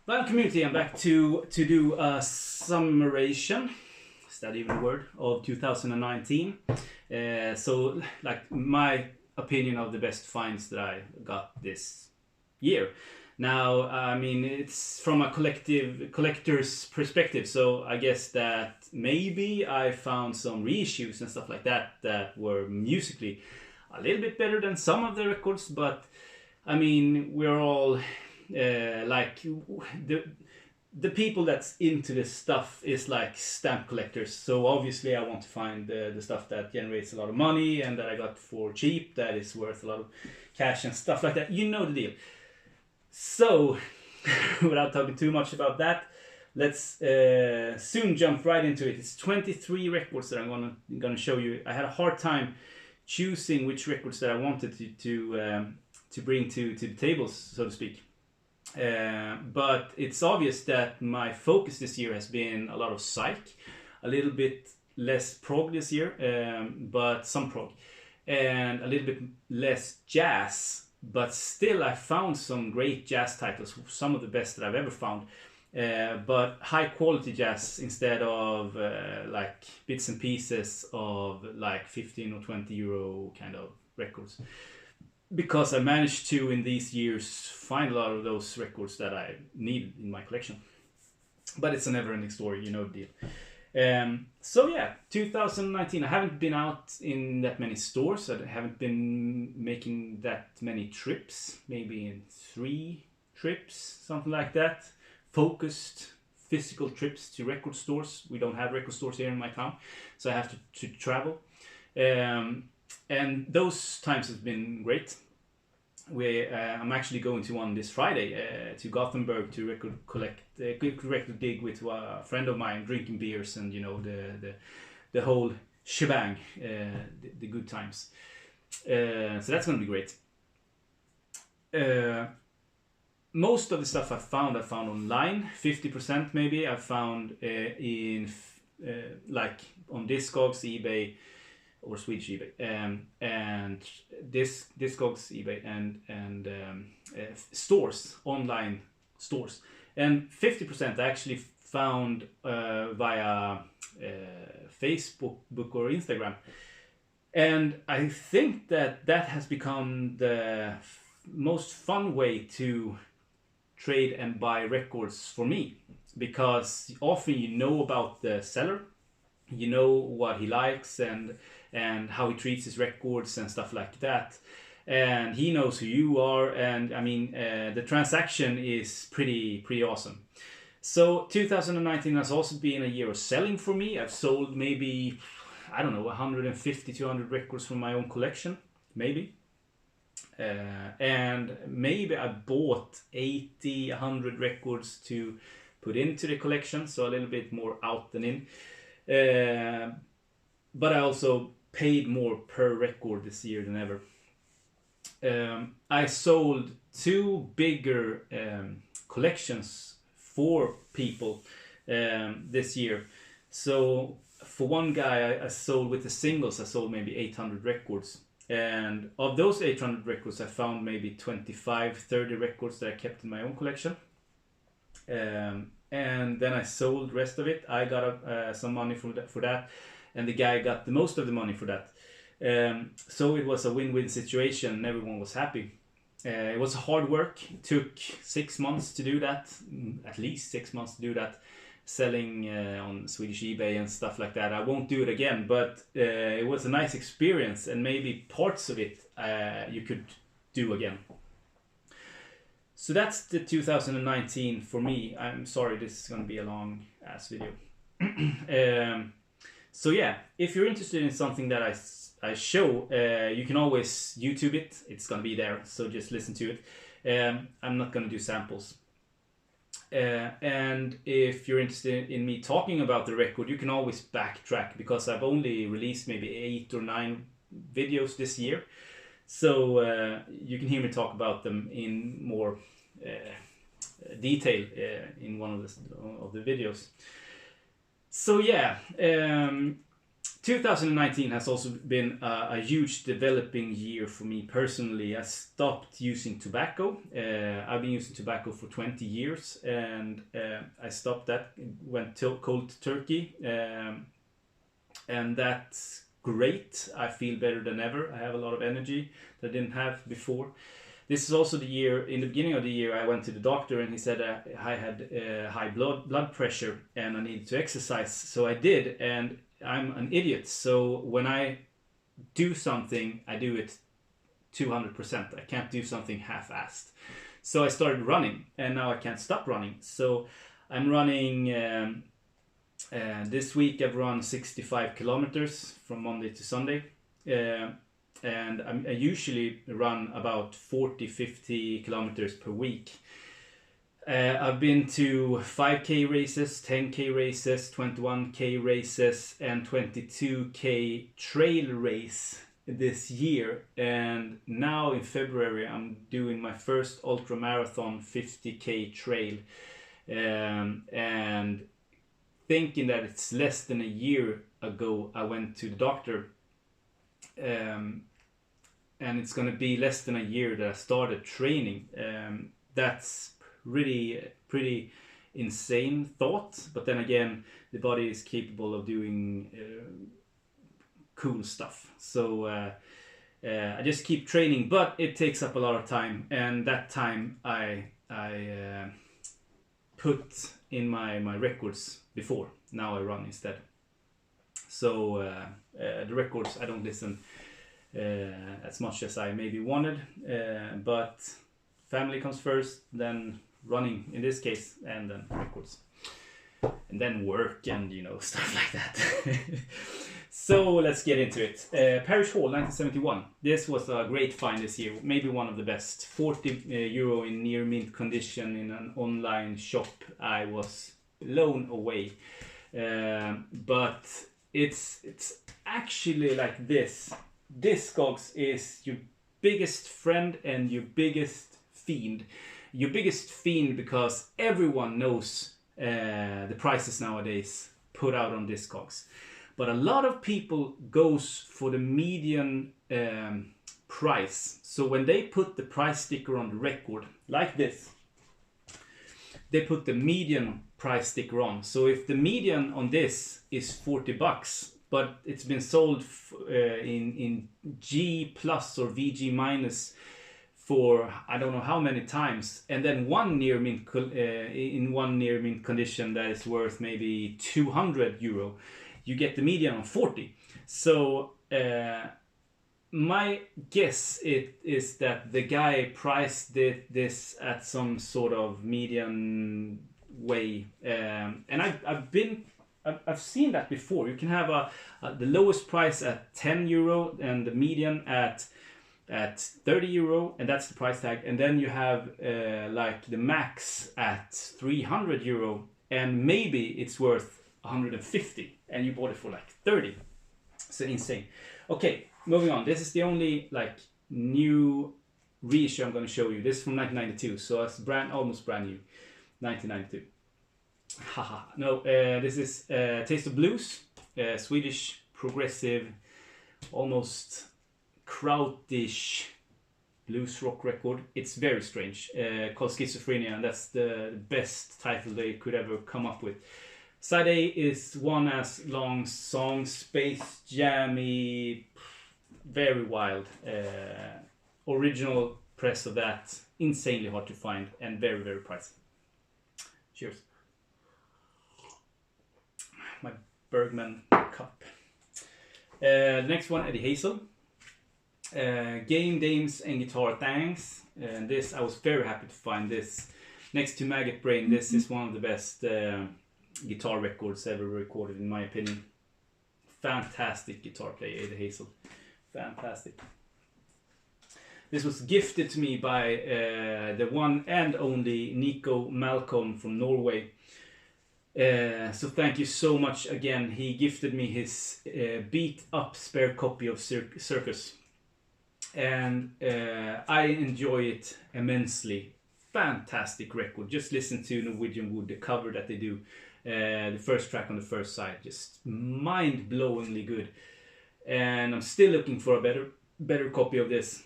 Well, community, I'm back to do a summarization. Is that even a word? Of 2019. So, like my opinion of the best finds that I got this year. Now, I mean, it's from a collector's perspective. So I guess that maybe I found some reissues and stuff like that that were musically a little bit better than some of the records, but I mean, we're all like the people that's into this stuff is like stamp collectors. So obviously, I want to find the stuff that generates a lot of money and that I got for cheap, that is worth a lot of cash and stuff like that. You know the deal. So, without talking too much about that, let's soon jump right into it. It's 23 records that I'm gonna show you. I had a hard time choosing which records that I wanted to bring to the tables, so to speak. But it's obvious that my focus this year has been a lot of psych, a little bit less prog this year, but some prog, and a little bit less jazz. But still, I found some great jazz titles, some of the best that I've ever found. But high quality jazz instead of like bits and pieces of like 15 or 20 euro kind of records, because I managed to in these years find a lot of those records that I needed in my collection. But it's a never-ending story, you know the deal. So yeah, 2019. I haven't been out in that many stores. I haven't been making that many trips. Maybe in 3 trips, something like that. Focused physical trips to record stores. We don't have record stores here in my town, so I have to travel. And those times have been great. I'm actually going to one this Friday to Gothenburg to record dig with a friend of mine, drinking beers and the whole shebang, the good times. So that's going to be great. Most of the stuff I found online. 50% maybe I found in like on Discogs, eBay, or Swedish eBay, and Discogs, eBay, and stores, online stores, and 50% I actually found via Facebook or Instagram, and I think that has become the most fun way to trade and buy records for me, because often you know about the seller, you know what he likes and how he treats his records and stuff like that, and he knows who you are, and I mean the transaction is pretty awesome. So 2019 has also been a year of selling for me. I've sold maybe, I don't know, 150 200 records from my own collection, maybe. And maybe I bought 80 100 records to put into the collection, so a little bit more out than in. But I also paid more per record this year than ever. I sold 2 bigger collections for people this year. So for one guy, I sold with the singles, I sold maybe 800 records. And of those 800 records, I found maybe 25, 30 records that I kept in my own collection. And then I sold the rest of it. I got some money for that, and the guy got the most of the money for that. So it was a win-win situation, and everyone was happy. It was hard work. It took 6 months to do that, at least 6 months to do that, selling on Swedish eBay and stuff like that. I won't do it again, but it was a nice experience, and maybe parts of it you could do again. So that's the 2019 for me. I'm sorry, this is going to be a long ass video. So yeah, if you're interested in something that I show, you can always YouTube it. It's going to be there, so just listen to it. I'm not going to do samples. And if you're interested in me talking about the record, you can always backtrack, because I've only released maybe 8 or 9 videos this year. So you can hear me talk about them in more detail in one of the videos. So yeah, 2019 has also been a huge developing year for me personally. I stopped using tobacco. I've been using tobacco for 20 years, and I stopped that, went cold turkey, and that's great. I feel better than ever. I have a lot of energy that I didn't have before. This is also the year, in the beginning of the year, I went to the doctor and he said I had high blood pressure and I needed to exercise. So I did, and I'm an idiot. So when I do something, I do it 200%. I can't do something half-assed. So I started running, and now I can't stop running. So I'm running, this week I've run 65 kilometers from Monday to Sunday. And I usually run about 40-50 kilometers per week. I've been to 5k races, 10k races, 21k races, and 22k trail race this year. And now in February I'm doing my first ultra marathon 50k trail. And thinking that it's less than a year ago I went to the doctor, and it's gonna be less than a year that I started training. That's pretty insane thought, but then again, the body is capable of doing cool stuff. So I just keep training, but it takes up a lot of time, and that time I put in my records before. Now I run instead. So the records I don't listen as much as I maybe wanted, but family comes first, then running in this case, and then records, and then work, and stuff like that. So let's get into it. Parish Hall 1971. This was a great find this year, maybe one of the best. 40 euro in near mint condition in an online shop. I was blown away. But it's actually like this. Discogs is your biggest friend and your biggest fiend. Your biggest fiend because everyone knows the prices nowadays put out on Discogs. But a lot of people goes for the median price. So when they put the price sticker on the record, like this, they put the median price sticker on. So if the median on this is 40 bucks, but it's been sold in G plus or VG minus for I don't know how many times, and then one near mint in one near mint condition that is worth maybe 200 euro, you get the median on 40. So my guess is that the guy priced this at some sort of median way, and I've seen that before. You can have the lowest price at 10 euro and the median at 30 euro, and that's the price tag. And then you have like the max at 300 euro, and maybe it's worth 150, and you bought it for like 30. So insane. Okay, moving on. This is the only like new reissue I'm going to show you. This is from 1992, so it's almost brand new. 1992. Haha. No, this is Taste of Blues, Swedish progressive, almost krautish blues rock record. It's very strange, called Schizophrenia, and that's the best title they could ever come up with. Side A is one as long song, space jammy, very wild. Original press of that, insanely hard to find and very, very pricey. Cheers. My Bergman cup. Next one, Eddie Hazel. Game, Dames and Guitar Thanks. And this, I was very happy to find this. Next to Maggot Brain, this is one of the best guitar records ever recorded, in my opinion. Fantastic guitar player, Eddie Hazel. Fantastic. This was gifted to me by the one and only Nico Malcolm from Norway. So thank you so much again. He gifted me his beat up spare copy of Circus. And I enjoy it immensely. Fantastic record. Just listen to Norwegian Wood, the cover that they do. The first track on the first side, just mind-blowingly good. And I'm still looking for a better copy of this.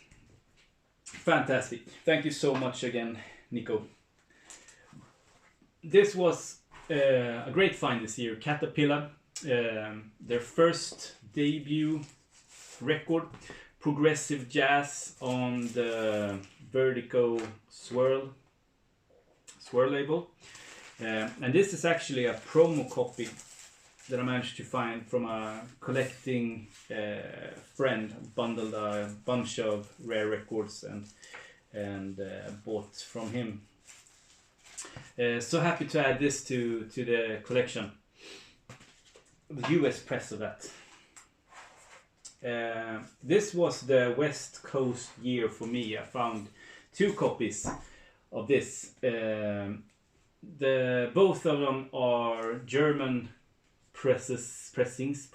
Fantastic. Thank you so much again, Nico. This was a great find this year. Caterpillar, their first debut record, progressive jazz on the Vertigo Swirl label. And this is actually a promo copy that I managed to find from a collecting friend, bundled a bunch of rare records and bought from him. So happy to add this to the collection. The US press of that. This was the West Coast year for me. I found 2 copies of this. Both of them are German pressings.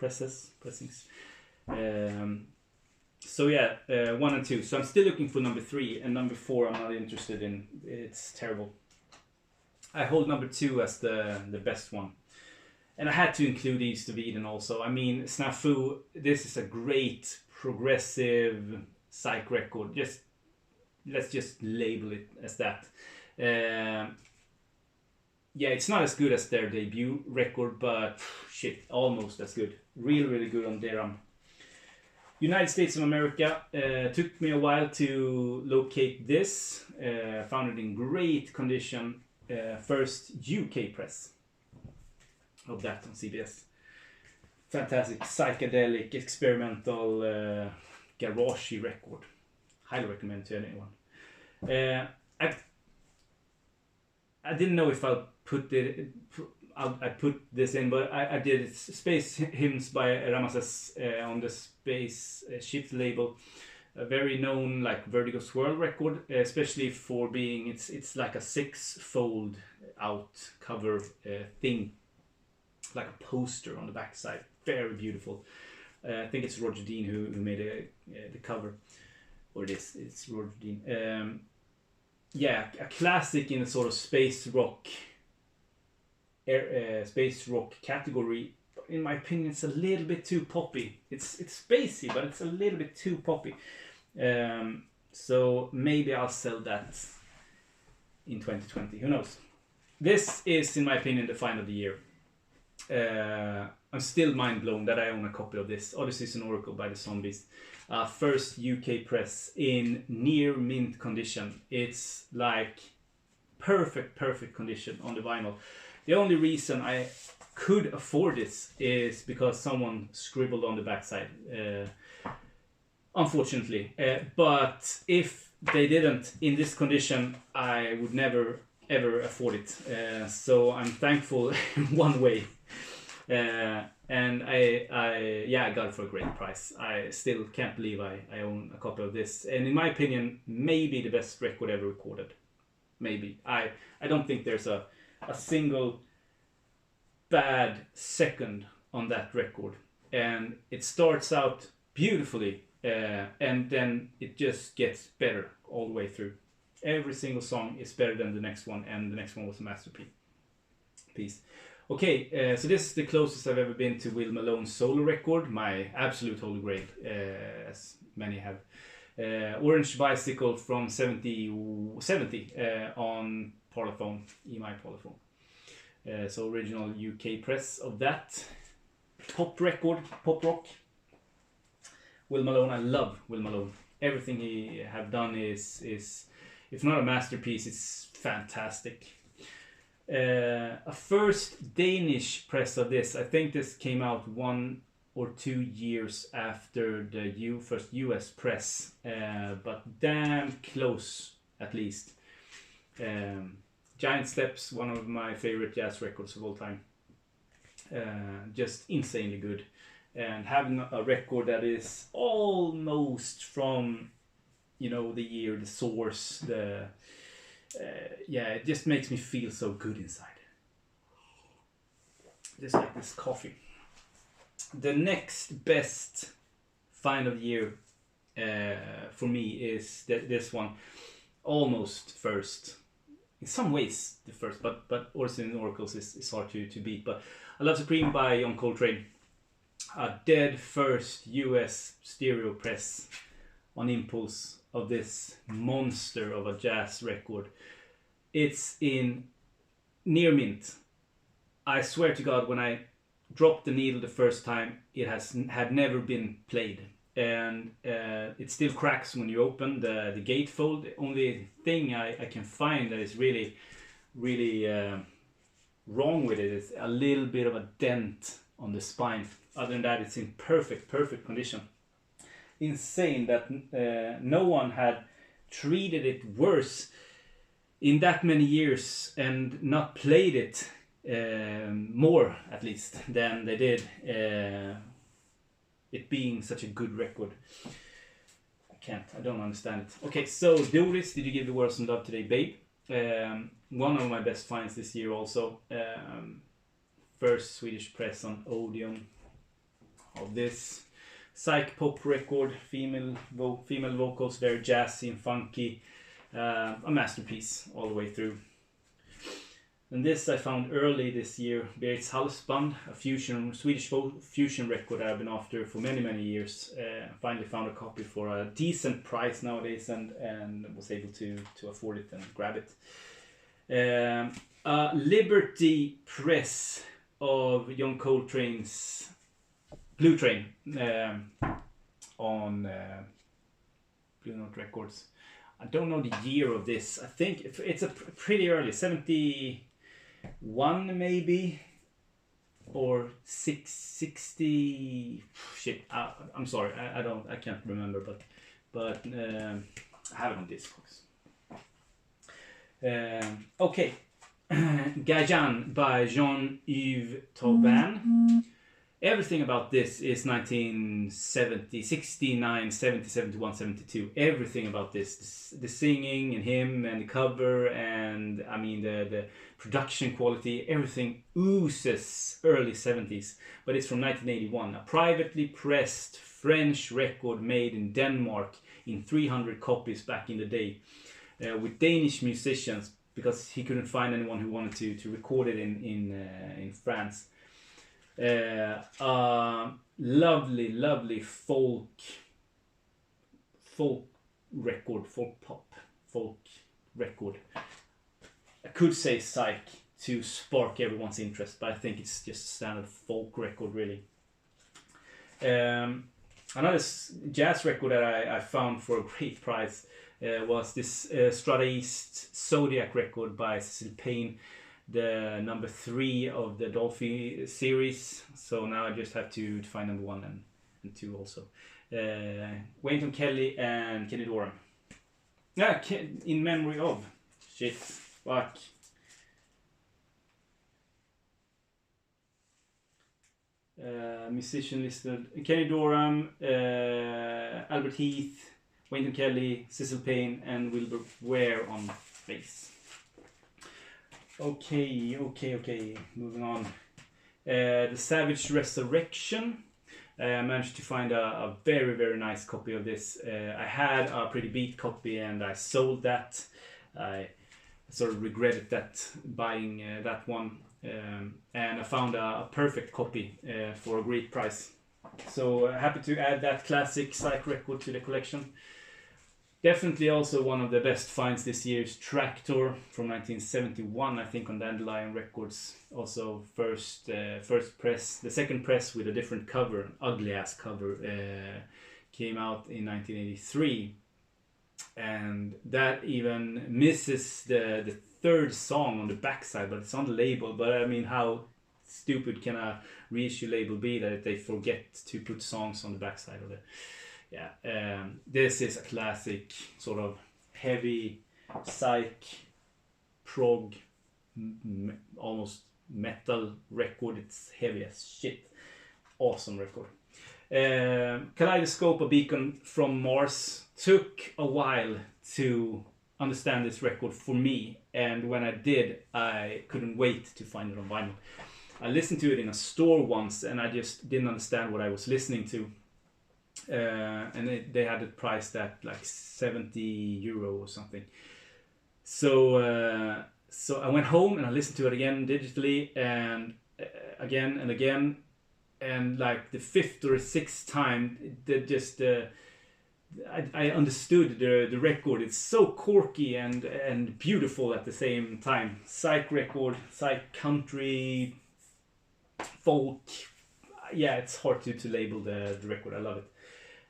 So yeah, 1 and 2. So I'm still looking for number 3, and number 4 I'm not interested in. It's terrible. I hold number 2 as the best one. And I had to include East of Eden also. I mean, Snafu, this is a great progressive psych record. Let's just label it as that. Yeah, it's not as good as their debut record, but shit, almost as good. Really good on Deram. United States of America, took me a while to locate this. Found it in great condition. First UK press of that on CBS. Fantastic, psychedelic, experimental, garagey record. Highly recommend to anyone. I didn't know if I'll put I put this in, but I did. It's Space Hymns by Ramses on the Space Ship label. A very known like Vertigo Swirl record, especially for being it's like a 6-fold out cover thing, like a poster on the backside. Very beautiful. I think it's Roger Dean who made the cover, or it's Roger Dean. Yeah, a classic in a sort of space rock category. In my opinion, it's a little bit too poppy. It's spacey, but it's a little bit too poppy. So maybe I'll sell that in 2020. Who knows? This is, in my opinion, the find of the year. I'm still mind blown that I own a copy of this. Odyssey Sonorical by the Zombies. First UK press in near mint condition. It's like perfect condition on the vinyl. The only reason I could afford this is because someone scribbled on the backside. Unfortunately. But if they didn't, in this condition, I would never ever afford it. So I'm thankful in one way. And I got it for a great price. I still can't believe I own a copy of this. And in my opinion, maybe the best record ever recorded. Maybe. I don't think there's a single bad second on that record. And it starts out beautifully, and then it just gets better all the way through. Every single song is better than the next one, and the next one was a masterpiece. Okay, so this is the closest I've ever been to Will Malone's solo record, my absolute holy grail, as many have. Orange Bicycle from 70 on Parlophone, EMI Parlophone. So original UK press of that. Pop record, pop rock. Will Malone, I love Will Malone. Everything he have done is if not a masterpiece, it's fantastic. A first Danish press of this, I think this came out 1 or 2 years after the first US press, but damn close at least. Giant Steps, one of my favorite jazz records of all time. Just insanely good. And having a record that is almost from, the year, the source, it just makes me feel so good inside. Just like this coffee. The next best find of the year for me is this one. Almost first in some ways the first, but Orson and Oracles is hard to beat. But I Love Supreme by John Coltrane, a dead first US stereo press on Impulse of this monster of a jazz record. It's in near mint. I swear to God, when I dropped the needle the first time, it had never been played, and it still cracks when you open the gatefold. The only thing I can find that is really wrong with it is a little bit of a dent on the spine. Other than that, it's in perfect condition. Insane that no one had treated it worse in that many years and not played it more, at least, than they did, it being such a good record. I don't understand it. Okay, so Doris, Did You Give the World Some Love Today, Babe? One of my best finds this year also. First Swedish press on Odeon of this psych pop record, female vocals, very jazzy and funky, a masterpiece all the way through. And this I found early this year, Beritz Halsband, a Swedish fusion record I've been after for many years. Finally found a copy for a decent price nowadays, and was able to afford it and grab it. Liberty Press of John Coltrane's Blue Train on Blue Note Records. I don't know the year of this. I think it's a pretty early, 71 maybe, or 60. Shit, I'm sorry, I can't remember, but I have it on Discogs. Okay, Gajan by Jean-Yves Thauvin. Everything about this is 1970, 69, 70, 71, 72. Everything about this, the singing and him and the cover, and I mean the production quality, everything oozes early 70s. But it's from 1981, a privately pressed French record made in Denmark in 300 copies back in the day, with Danish musicians, because he couldn't find anyone who wanted to record it in France. Lovely folk record, folk record. I could say psych to spark everyone's interest, but I think it's just a standard folk record, really. Another jazz record that I found for a great price was this Strata East Zodiac record by Cecil Payne, the number 3 of the Dolphy series. So now I just have to find number 1 and 2 also. Wynton Kelly and Kenny Dorham. Yeah, in memory of. Shit, fuck. Musician listed: Kenny Dorham, Albert Heath, Wynton Kelly, Cecil Payne, and Wilbur Ware on bass. Okay, moving on. The Savage Resurrection. I managed to find a very nice copy of this. I had a Pretty Beat copy and I sold that. I sort of regretted that, buying that one. And I found a perfect copy for a great price. So happy to add that classic psych record to the collection. Definitely also one of the best finds this year is Tractor from 1971, I think, on Dandelion Records. Also first press, the second press with a different cover, ugly ass cover, came out in 1983. And that even misses the third song on the backside, but it's on the label. But I mean, how stupid can a reissue label be that they forget to put songs on the backside of it? Yeah, this is a classic sort of heavy psych prog, almost metal record. It's heavy as shit. Awesome record. Kaleidoscope, A Beacon from Mars. Took a while to understand this record for me, and when I did, I couldn't wait to find it on vinyl. I listened to it in a store once and I just didn't understand what I was listening to. And they had it priced at like €70 or something. So so I went home and I listened to it again digitally and again and again, and like the fifth or sixth time, I understood the record. It's so quirky and beautiful at the same time. Psych record, psych country, folk. Yeah, it's hard to label the record. I love it.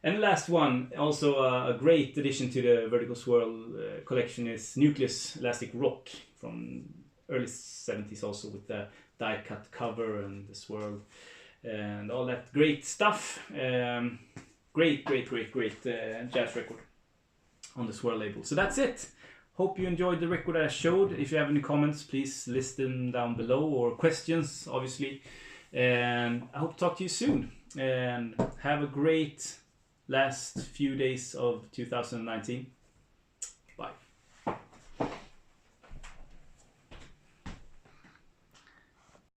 And the last one, also a great addition to the Vertical Swirl collection, is Nucleus Elastic Rock from early 70s, also with the die cut cover and the swirl and all that great stuff. Great jazz record on the Swirl label. So that's it. Hope you enjoyed the record I showed. If you have any comments, please list them down below, or questions, obviously. And I hope to talk to you soon. And have a great last few days of 2019.